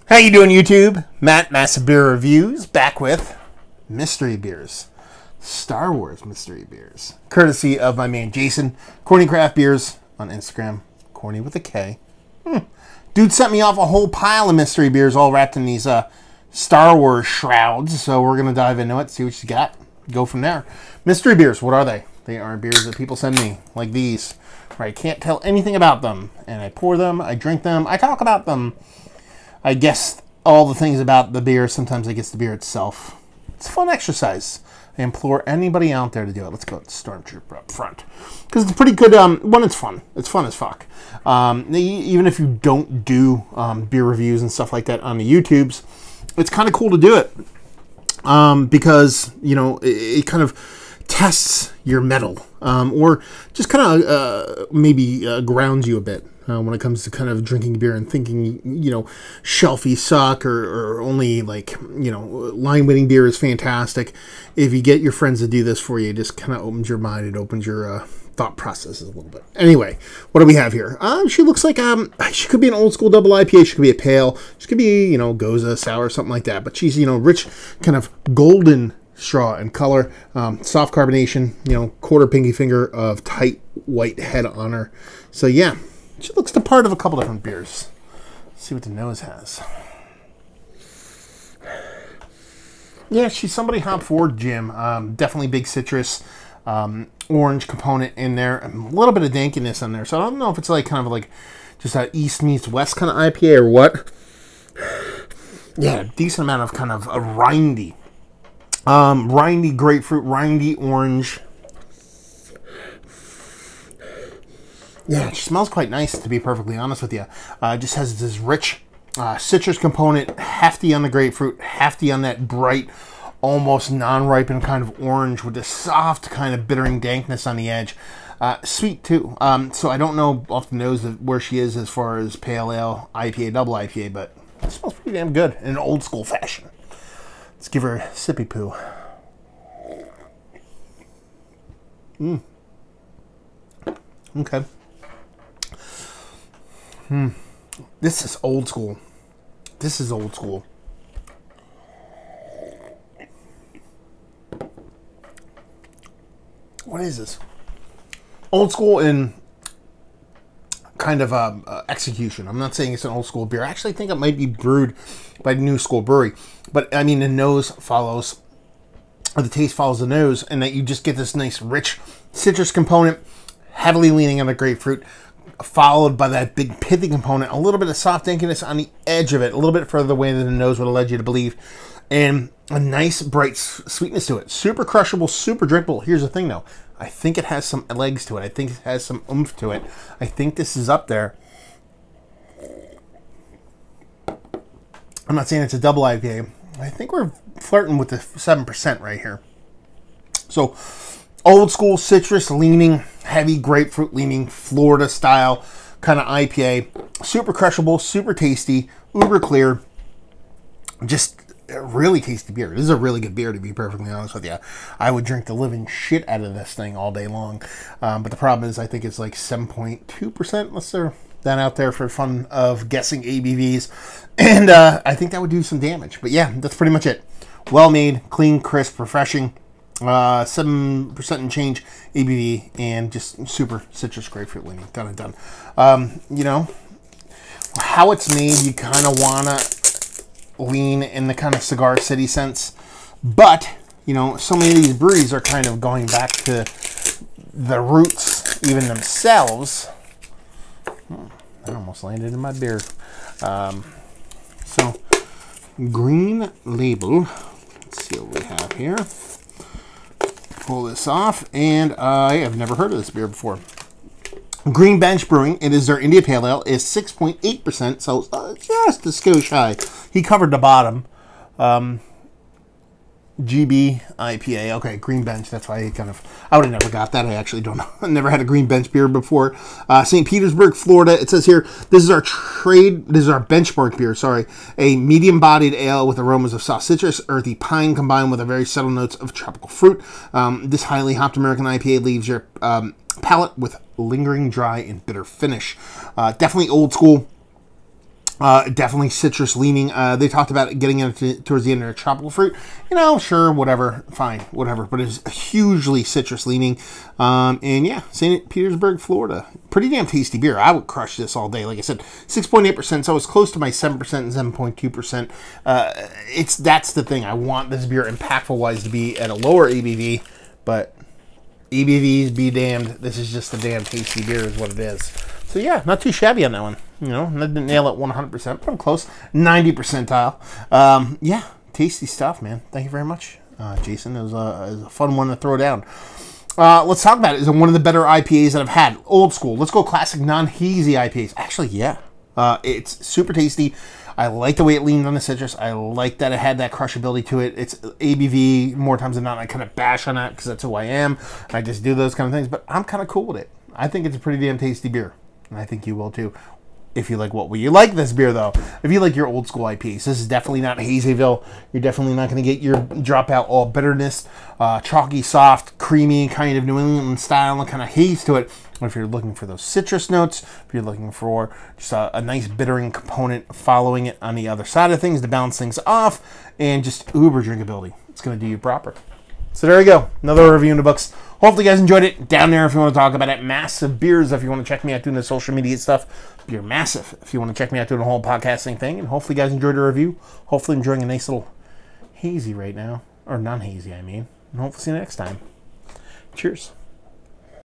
How you doing, YouTube? Matt, Massive Beer Reviews, back with mystery beers. Star Wars mystery beers. Courtesy of my man Jason, Corny Craft Beers on Instagram. Corny with a K. Dude sent me off a whole pile of mystery beers all wrapped in these Star Wars shrouds. So we're going to dive into it, see what you got. Go from there. Mystery beers, what are they? They are beers that people send me, like these, where I can't tell anything about them. And I pour them, I drink them, I talk about them. I guess all the things about the beer. Sometimes I guess the beer itself. It's a fun exercise. I implore anybody out there to do it. Let's go with Stormtrooper up front. Because it's pretty good. One, it's fun. It's fun as fuck. Even if you don't do beer reviews and stuff like that on the YouTubes, it's kind of cool to do it. Because, you know, it kind of tests your mettle. Or just kind of maybe grounds you a bit. When it comes to kind of drinking beer and thinking, you know, shelfy suck or only like, you know, line-winning beer is fantastic. If you get your friends to do this for you, it just kind of opens your mind. It opens your thought processes a little bit. Anyway, what do we have here? She looks like, she could be an old school double IPA. She could be a pale. She could be, you know, Goza, sour, something like that. But she's, you know, rich, kind of golden straw in color. Soft carbonation, you know, quarter pinky finger of tight white head on her. So, yeah. She looks the part of a couple different beers. Let's see what the nose has. Yeah, she's somebody hop forward, Jim. Definitely big citrus, orange component in there. A little bit of dankiness in there. So I don't know if it's like kind of like just a East meets West kind of IPA or what. Yeah, decent amount of kind of a rindy. Rindy grapefruit, rindy orange. Yeah, it smells quite nice, to be perfectly honest with you. It just has this rich citrus component, hefty on the grapefruit, hefty on that bright, almost non-ripened kind of orange with a soft kind of bittering dankness on the edge. Sweet, too. So I don't know off the nose where she is as far as pale ale, IPA, double IPA, but it smells pretty damn good in an old school fashion. Let's give her a sippy poo. Okay. This is old school. This is old school. What is this? Old school in kind of execution. I'm not saying it's an old school beer. I actually think it might be brewed by New School Brewery. But, I mean, the nose follows, or the taste follows the nose, and that you just get this nice, rich citrus component, heavily leaning on the grapefruit, followed by that big pithy component, a little bit of soft dankiness on the edge of it, a little bit further away than the nose would have led you to believe, and a nice bright sweetness to it. Super crushable, super drinkable. Here's the thing though, I think it has some legs to it. I think it has some oomph to it. I think this is up there. I'm not saying it's a double IPA. I think we're flirting with the 7% right here. So old school citrus leaning, heavy grapefruit leaning, Florida style kind of IPA. Super crushable, super tasty, uber clear. Just a really tasty beer. This is a really good beer, to be perfectly honest with you. I would drink the living shit out of this thing all day long. But the problem is I think it's like 7.2%. Let's throw that out there for fun of guessing ABVs. And I think that would do some damage. But yeah, that's pretty much it. Well made, clean, crisp, refreshing. 7% and change ABV, and just super citrus grapefruit leaning. Done and done. You know, how it's made, you kind of want to lean in the kind of Cigar City sense. But, you know, so many of these breweries are kind of going back to the roots, even themselves. I almost landed in my beer. So, Green Label. Let's see what we have here. Pull this off, and I have never heard of this beer before. Green Bench Brewing, it is their India Pale Ale, is 6.8%, so just a skosh high. He covered the bottom. GB IPA. Okay, Green Bench. That's why I would have never got that. I actually don't know. I never had a Green Bench beer before. St. Petersburg, Florida. It says here, this is our benchmark beer, sorry. A medium-bodied ale with aromas of soft citrus, earthy pine combined with a very subtle notes of tropical fruit. This highly hopped American IPA leaves your palate with lingering dry and bitter finish. Definitely old school. Definitely citrus leaning. They talked about getting into towards the end of tropical fruit. Sure, whatever, fine, whatever. But it's hugely citrus leaning. And yeah, St. Petersburg, Florida. Pretty damn tasty beer. I would crush this all day. Like I said, 6.8%, so it's close to my 7% and 7.2%. That's the thing. I want this beer impactful-wise to be at a lower ABV, but ABVs be damned. This is just a damn tasty beer is what it is. So yeah, not too shabby on that one. I didn't nail it 100%, but I'm close. 90 percentile. Yeah, tasty stuff, man. Thank you very much, Jason. It was a fun one to throw down. Let's talk about it. It's one of the better IPAs that I've had. Old school. Let's go classic non-hazy IPAs. Actually, yeah. It's super tasty. I like the way it leaned on the citrus. I like that it had that crushability to it. It's ABV more times than not. I kind of bash on that because that's who I am. I just do those kind of things, but I'm kind of cool with it. I think it's a pretty damn tasty beer, and I think you will too. If you like what you like this beer though, if you like your old school IPAs, this is definitely not Hazyville. You're definitely not going to get your drop out all bitterness, chalky, soft, creamy kind of New England style and kind of haze to it. If you're looking for those citrus notes, if you're looking for just a nice bittering component following it on the other side of things to balance things off, and just uber drinkability, it's going to do you proper. So there you go, another review in the books. Hopefully you guys enjoyed it. Down there if you want to talk about it. Massive Beers if you want to check me out doing the social media stuff. Beer Massive if you want to check me out doing the whole podcasting thing. And hopefully you guys enjoyed the review. Hopefully enjoying a nice little hazy right now. Or non-hazy, I mean. And hopefully see you next time. Cheers.